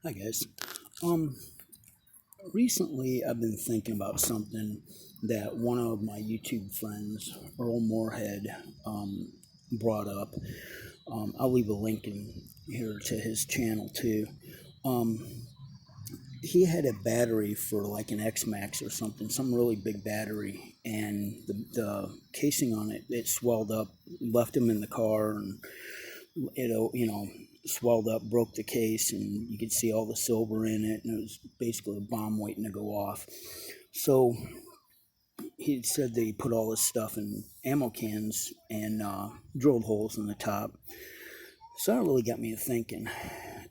Hi guys. Um, Recently I've been thinking about something that one of my YouTube friends, Earl Moorhead, brought up. I'll leave a link in here to his channel too. Um, he had a battery for like an X Max or something, some really big battery, and the casing on it swelled up, left him in the car, and it swelled up, broke the case, and you could see all the silver in it, and it was basically a bomb waiting to go off. So he said that he put all this stuff in ammo cans and drilled holes in the top. So that really got me thinking.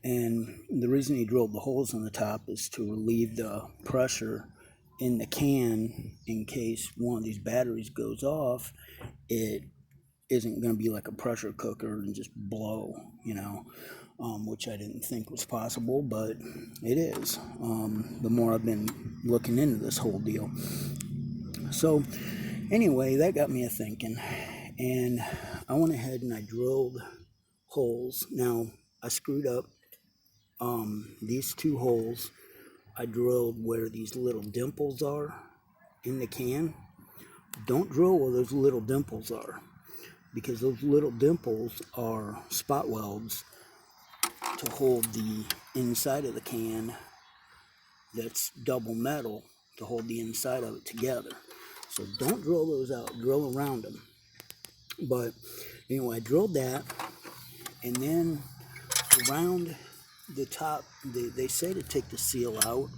And the reason he drilled the holes in the top is to relieve the pressure in the can in case one of these batteries goes off. It isn't going to be like a pressure cooker and just blow, which I didn't think was possible, but it is. The more I've been looking into this whole deal. So, anyway, that got me a thinking, and I went ahead and I drilled holes. Now, I screwed up these two holes. I drilled where these little dimples are in the can. Don't drill where those little dimples are, because those little dimples are spot welds to hold the inside of the can that's double metal to hold the inside of it together. So don't drill those out, drill around them. But anyway, I drilled that, and then around the top, they say to take the seal out.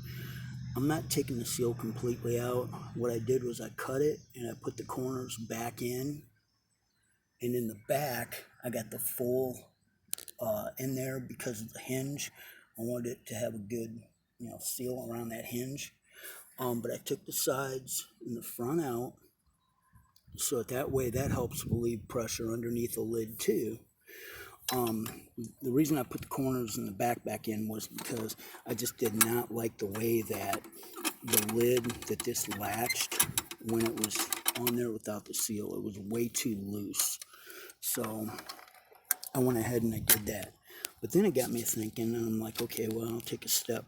I'm not taking the seal completely out. What I did was I cut it and I put the corners back in, and in the back I got the full in there because of the hinge. I wanted it to have a good, seal around that hinge. But I took the sides and the front out, so that way that helps relieve pressure underneath the lid too. Um, the reason I put the corners and the back in was because I just did not like the way that the lid that this latched when it was on there without the seal. It was way too loose. So I went ahead and I did that. But then it got me thinking, and I'm like, okay, well, I'll take a step,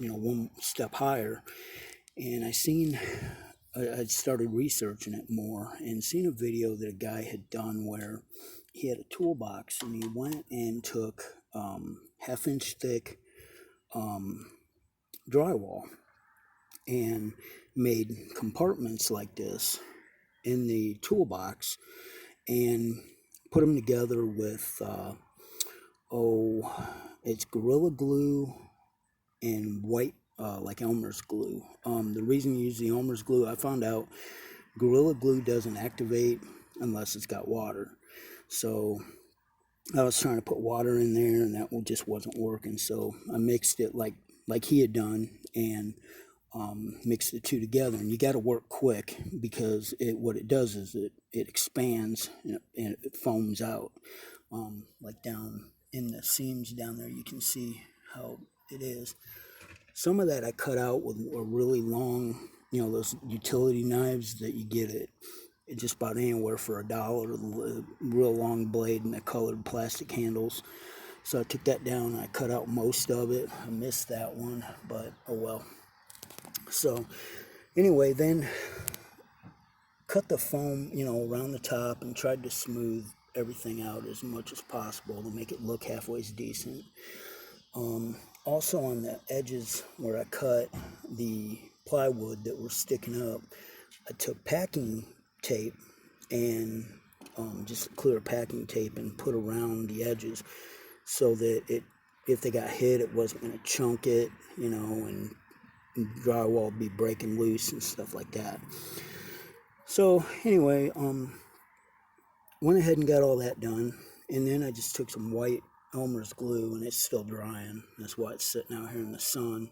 one step higher. And I started researching it more and seen a video that a guy had done where he had a toolbox and he went and took half-inch thick drywall and made compartments like this in the toolbox and put them together with it's Gorilla Glue and white, like Elmer's glue. The reason you use the Elmer's glue, I found out Gorilla Glue doesn't activate unless it's got water. So I was trying to put water in there, and that just wasn't working. So I mixed it like he had done, and mix the two together. And you got to work quick, because what it does is it expands and it foams out. Like down in the seams down there, you can see how it is. Some of that I cut out with a really long, those utility knives that you get at just about anywhere for $1, a real long blade and the colored plastic handles. So I took that down and I cut out most of it. I missed that one, but oh well. So anyway, then cut the foam, around the top, and tried to smooth everything out as much as possible to make it look halfway decent. Also on the edges where I cut the plywood that were sticking up, I took packing tape and just clear packing tape and put around the edges so that if they got hit, it wasn't going to chunk it, and drywall would be breaking loose and stuff like that. So anyway, went ahead and got all that done, and then I just took some white Elmer's glue, and it's still drying. That's why it's sitting out here in the sun.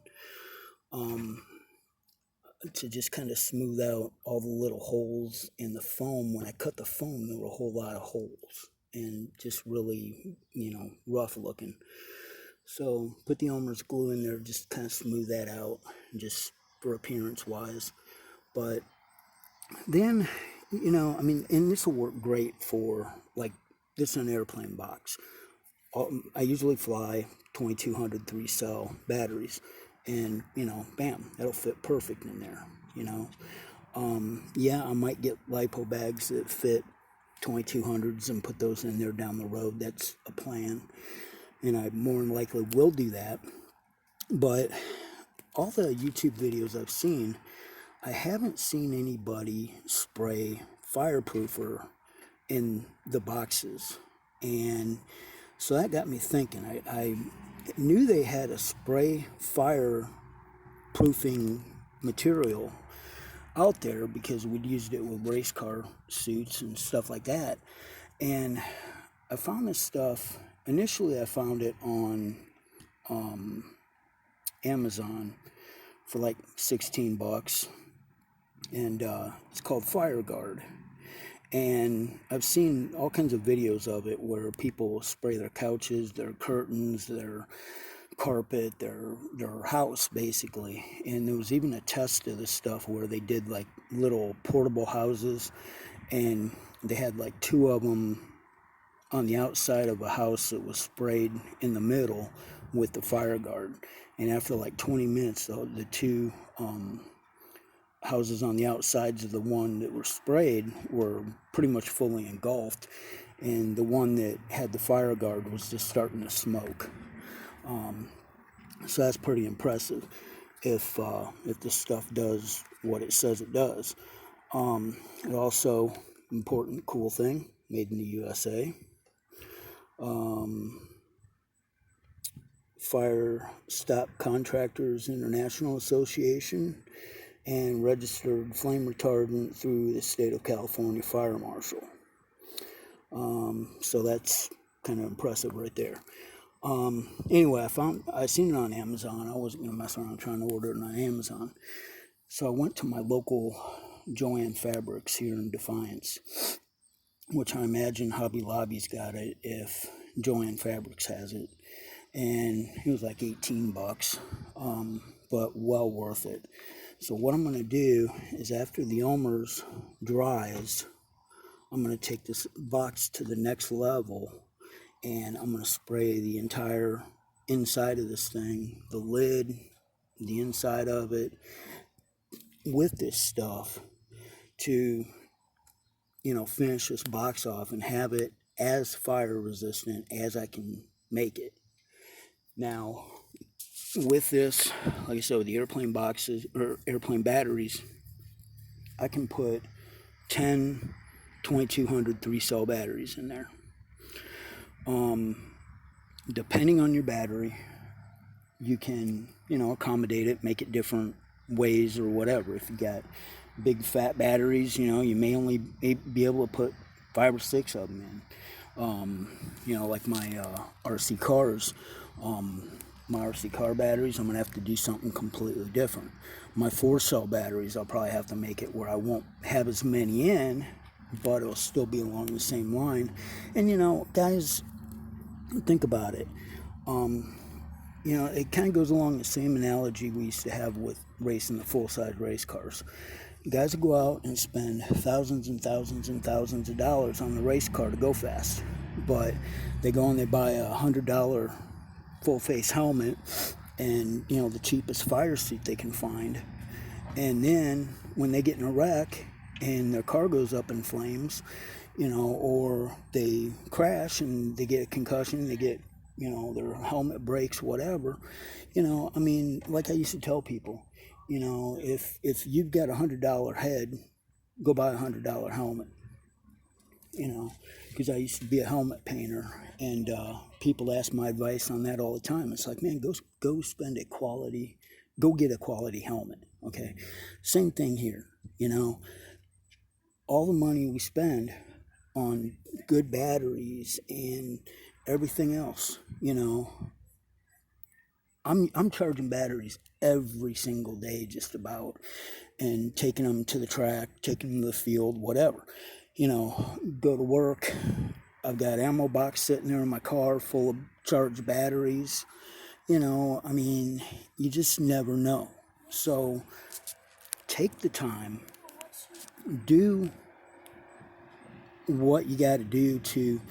To just kind of smooth out all the little holes in the foam. When I cut the foam, there were a whole lot of holes and just really, rough looking. So put the Elmer's glue in there, just kind of smooth that out, just for appearance wise. But then, and this will work great for, like, this is an airplane box. I usually fly 2200 3-cell batteries, and bam, that'll fit perfect in there. Yeah, I might get Lipo bags that fit 2200s and put those in there down the road. That's a plan, and I more than likely will do that. But all the YouTube videos I've seen, I haven't seen anybody spray fireproofer in the boxes. And so that got me thinking. I knew they had a spray fireproofing material out there because we'd used it with race car suits and stuff like that. And I found this stuff. Initially, I found it on Amazon for like 16 bucks. And it's called FireGuard. And I've seen all kinds of videos of it where people spray their couches, their curtains, their carpet, their house, basically. And there was even a test of this stuff where they did like little portable houses, and they had like 2 of them on the outside of a house that was sprayed in the middle with the FireGuard. And after like 20 minutes, the 2 houses on the outsides of the one that were sprayed were pretty much fully engulfed, and the one that had the FireGuard was just starting to smoke. So that's pretty impressive if this stuff does what it says it does. It also, important, cool thing, made in the USA. Fire Stop Contractors International Association, and registered flame retardant through the state of California Fire Marshal. So that's kind of impressive right there. Anyway, I seen it on Amazon. I wasn't gonna mess around trying to order it on Amazon, so I went to my local Joann Fabrics here in Defiance, which I imagine Hobby Lobby's got it if Joann Fabrics has it, and it was like 18 bucks, but well worth it. So what I'm going to do is, after the Elmer's dries, I'm going to take this box to the next level, and I'm going to spray the entire inside of this thing, the lid, the inside of it, with this stuff to, finish this box off and have it as fire resistant as I can make it. Now, with this, like I said, with the airplane boxes or airplane batteries, I can put 10 2200 3-cell batteries in there. Depending on your battery, you can, accommodate it, make it different ways or whatever. If you got big fat batteries, you may only be able to put 5 or 6 of them in. Like my RC cars, my RC car batteries, I'm going to have to do something completely different. My 4-cell batteries, I'll probably have to make it where I won't have as many in, but it'll still be along the same line. And, guys, think about it. It kind of goes along the same analogy we used to have with racing the full-size race cars. Guys will go out and spend thousands and thousands and thousands of dollars on the race car to go fast, but they go and they buy a $100 full-face helmet and, the cheapest fire suit they can find, and then when they get in a wreck and their car goes up in flames, or they crash and they get a concussion, they get, their helmet breaks, whatever, like I used to tell people, if you've got $100 head, go buy a $100 helmet, because I used to be a helmet painter, and people ask my advice on that all the time. It's like, man, go spend go get a quality helmet, okay? Same thing here, all the money we spend on good batteries and everything else, I'm charging batteries every single day just about, and taking them to the track, taking them to the field, whatever. Go to work, I've got ammo box sitting there in my car full of charged batteries. You just never know. So take the time, do what you got to do to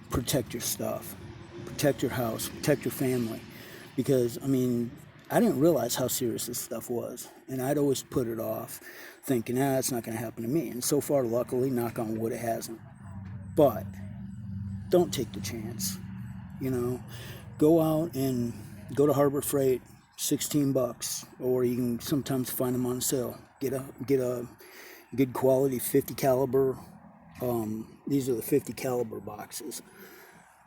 protect your stuff, protect your house, protect your family. Because, I mean, I didn't realize how serious this stuff was. And I'd always put it off, thinking, it's not going to happen to me. And so far, luckily, knock on wood, it hasn't. But don't take the chance. Go out and go to Harbor Freight, $16, or you can sometimes find them on sale. Get a good quality 50 caliber. These are the 50 caliber boxes.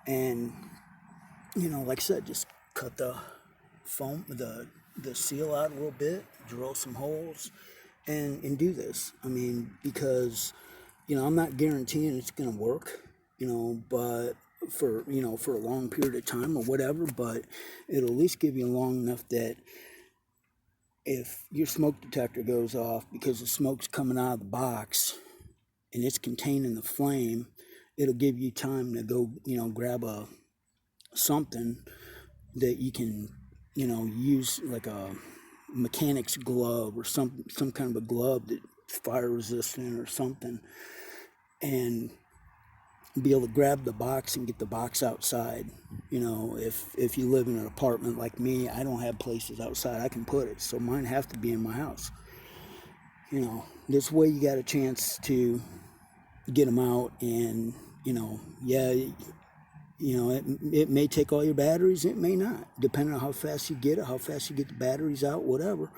And, like I said, just cut the foam, the seal out a little bit, drill some holes, and do this. I mean, because, I'm not guaranteeing it's going to work, but for a long period of time or whatever, but it'll at least give you long enough that if your smoke detector goes off because the smoke's coming out of the box and it's containing the flame, it'll give you time to go, grab something that you can, use, like a mechanic's glove or some kind of a glove that's fire resistant or something, and be able to grab the box and get the box outside. If you live in an apartment like me, I don't have places outside I can put it, so mine have to be in my house. This way you got a chance to get them out, and it may take all your batteries, it may not, depending on how fast you get it, how fast you get the batteries out, whatever.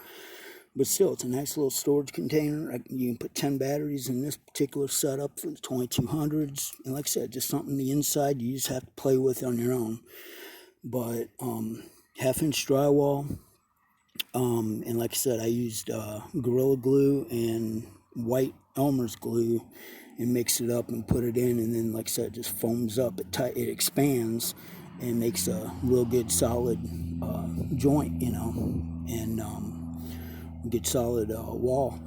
But still, it's a nice little storage container. You can put 10 batteries in this particular setup for the 2200s. And like I said, just something the inside you just have to play with on your own. But 1/2-inch drywall. And like I said, I used Gorilla Glue and white Elmer's glue and mix it up and put it in. And then, like I said, it just foams up. It expands and makes a real good solid joint, and good solid wall.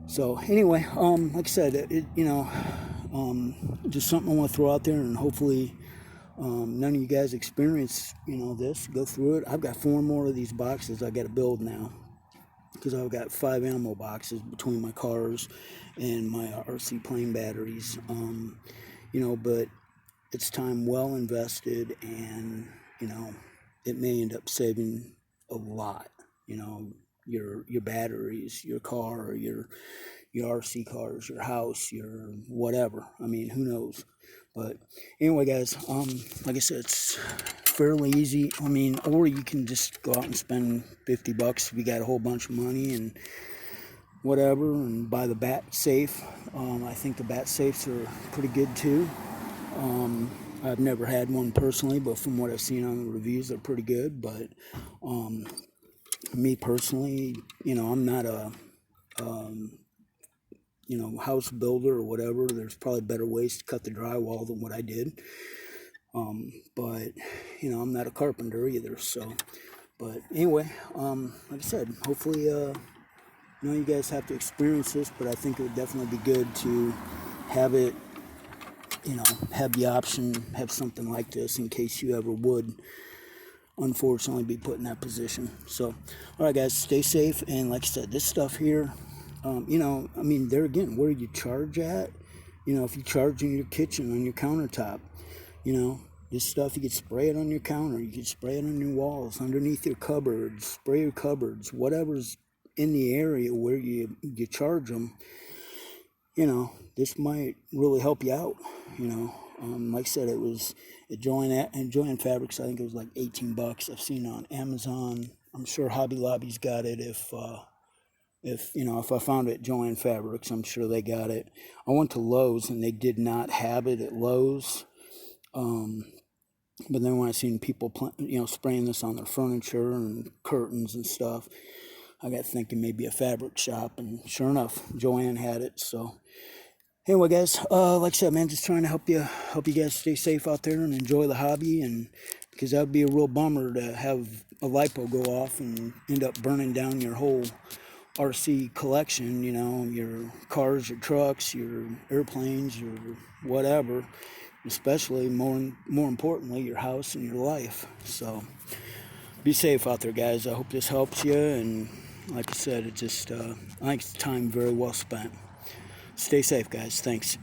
So anyway, like I said, just something I want to throw out there, and hopefully none of you guys experience this. Go through it. I've got 4 more of these boxes I got to build now, because I've got 5 ammo boxes between my cars and my RC plane batteries. But it's time well invested, and it may end up saving a lot. Your batteries, your car, your RC cars, your house, your whatever. I mean, who knows? But anyway, guys, like I said, it's fairly easy. I mean, or you can just go out and spend $50 if you got a whole bunch of money and whatever, and buy the bat safe. I think the bat safes are pretty good too. I've never had one personally, but from what I've seen on the reviews, they're pretty good. But me personally, I'm not a house builder or whatever. There's probably better ways to cut the drywall than what I did. But I'm not a carpenter either. So, but anyway, like I said, hopefully, you guys have to experience this, but I think it would definitely be good to have it, have the option, have something like this in case you ever would unfortunately be put in that position. So, all right, guys, stay safe. And like I said, this stuff here, there again, where you charge at, if you charge in your kitchen, on your countertop, this stuff, you could spray it on your counter, you could spray it on your walls, underneath your cupboards, spray your cupboards, whatever's in the area where you charge them. This might really help you out. Like I said, it was at Joann Fabrics. I think it was like $18. I've seen it on Amazon. I'm sure Hobby Lobby's got it. If I found it at Joann Fabrics, I'm sure they got it. I went to Lowe's and they did not have it at Lowe's. But then when I seen people, spraying this on their furniture and curtains and stuff, I got thinking maybe a fabric shop, and sure enough, Joann had it. So anyway, guys, like I said, man, just trying to help you guys stay safe out there and enjoy the hobby, and because that would be a real bummer to have a Lipo go off and end up burning down your whole RC collection, your cars, your trucks, your airplanes, your whatever, especially more importantly, your house and your life. So be safe out there, guys. I hope this helps you, and like I said, it just I think it's time very well spent. Stay safe, guys. Thanks.